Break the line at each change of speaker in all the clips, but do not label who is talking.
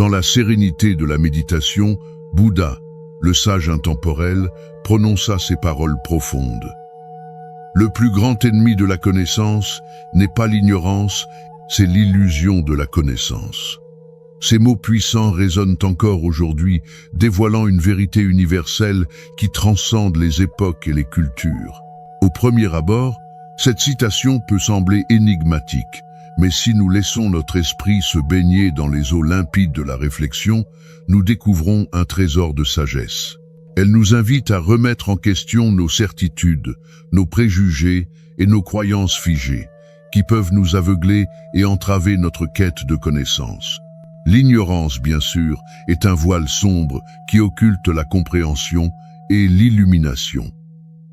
Dans la sérénité de la méditation, Bouddha, le sage intemporel, prononça ces paroles profondes. Le plus grand ennemi de la connaissance n'est pas l'ignorance, c'est l'illusion de la connaissance. Ces mots puissants résonnent encore aujourd'hui, dévoilant une vérité universelle qui transcende les époques et les cultures. Au premier abord, cette citation peut sembler énigmatique, mais si nous laissons notre esprit se baigner dans les eaux limpides de la réflexion, nous découvrons un trésor de sagesse. Elle nous invite à remettre en question nos certitudes, nos préjugés et nos croyances figées, qui peuvent nous aveugler et entraver notre quête de connaissance. L'ignorance, bien sûr, est un voile sombre qui occulte la compréhension et l'illumination.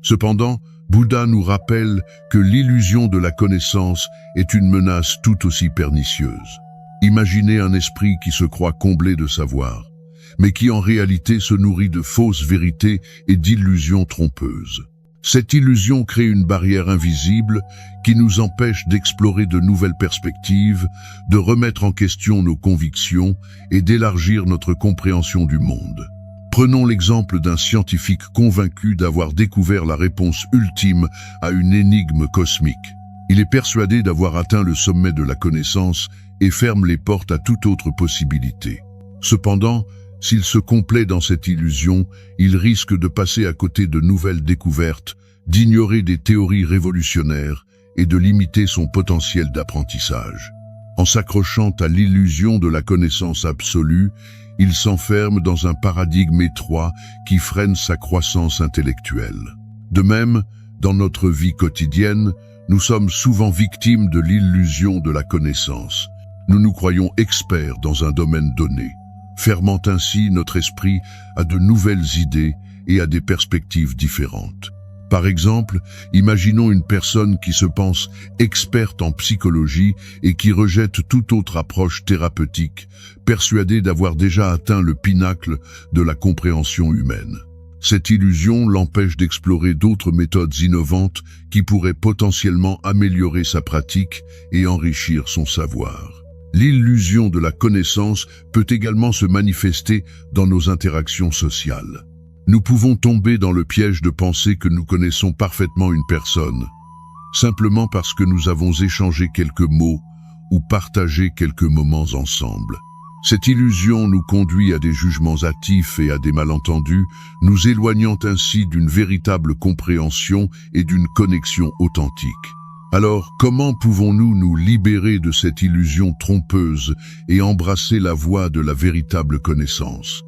Cependant, Bouddha nous rappelle que l'illusion de la connaissance est une menace tout aussi pernicieuse. Imaginez un esprit qui se croit comblé de savoir, mais qui en réalité se nourrit de fausses vérités et d'illusions trompeuses. Cette illusion crée une barrière invisible qui nous empêche d'explorer de nouvelles perspectives, de remettre en question nos convictions et d'élargir notre compréhension du monde. Prenons l'exemple d'un scientifique convaincu d'avoir découvert la réponse ultime à une énigme cosmique. Il est persuadé d'avoir atteint le sommet de la connaissance et ferme les portes à toute autre possibilité. Cependant, s'il se complaît dans cette illusion, il risque de passer à côté de nouvelles découvertes, d'ignorer des théories révolutionnaires et de limiter son potentiel d'apprentissage. En s'accrochant à l'illusion de la connaissance absolue, il s'enferme dans un paradigme étroit qui freine sa croissance intellectuelle. De même, dans notre vie quotidienne, nous sommes souvent victimes de l'illusion de la connaissance. Nous nous croyons experts dans un domaine donné, fermant ainsi notre esprit à de nouvelles idées et à des perspectives différentes. Par exemple, imaginons une personne qui se pense experte en psychologie et qui rejette toute autre approche thérapeutique, persuadée d'avoir déjà atteint le pinacle de la compréhension humaine. Cette illusion l'empêche d'explorer d'autres méthodes innovantes qui pourraient potentiellement améliorer sa pratique et enrichir son savoir. L'illusion de la connaissance peut également se manifester dans nos interactions sociales. Nous pouvons tomber dans le piège de penser que nous connaissons parfaitement une personne, simplement parce que nous avons échangé quelques mots ou partagé quelques moments ensemble. Cette illusion nous conduit à des jugements hâtifs et à des malentendus, nous éloignant ainsi d'une véritable compréhension et d'une connexion authentique. Alors, comment pouvons-nous nous libérer de cette illusion trompeuse et embrasser la voie de la véritable connaissance ?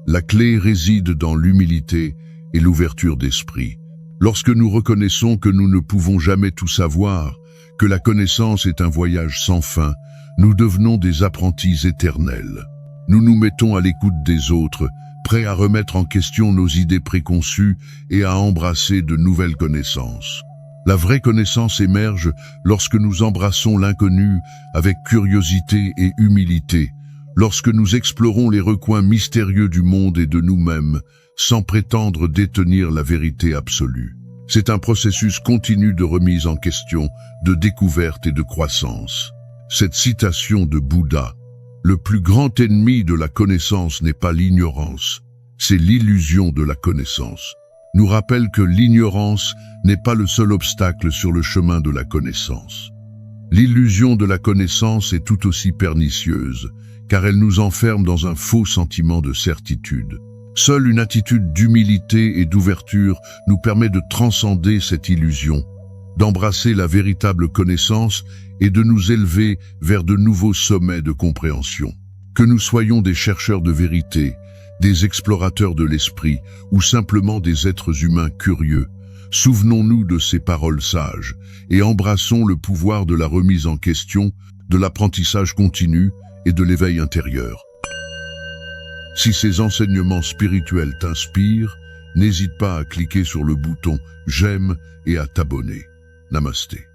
La clé réside dans l'humilité et l'ouverture d'esprit. Lorsque nous reconnaissons que nous ne pouvons jamais tout savoir, que la connaissance est un voyage sans fin, nous devenons des apprentis éternels. Nous nous mettons à l'écoute des autres, prêts à remettre en question nos idées préconçues et à embrasser de nouvelles connaissances. La vraie connaissance émerge lorsque nous embrassons l'inconnu avec curiosité et humilité, lorsque nous explorons les recoins mystérieux du monde et de nous-mêmes, sans prétendre détenir la vérité absolue. C'est un processus continu de remise en question, de découverte et de croissance. Cette citation de Bouddha, « Le plus grand ennemi de la connaissance n'est pas l'ignorance, c'est l'illusion de la connaissance », nous rappelle que l'ignorance n'est pas le seul obstacle sur le chemin de la connaissance. L'illusion de la connaissance est tout aussi pernicieuse, car elle nous enferme dans un faux sentiment de certitude. Seule une attitude d'humilité et d'ouverture nous permet de transcender cette illusion, d'embrasser la véritable connaissance et de nous élever vers de nouveaux sommets de compréhension. Que nous soyons des chercheurs de vérité, des explorateurs de l'esprit ou simplement des êtres humains curieux, souvenons-nous de ces paroles sages et embrassons le pouvoir de la remise en question, de l'apprentissage continu et de l'éveil intérieur. Si ces enseignements spirituels t'inspirent, n'hésite pas à cliquer sur le bouton « J'aime » et à t'abonner. Namasté.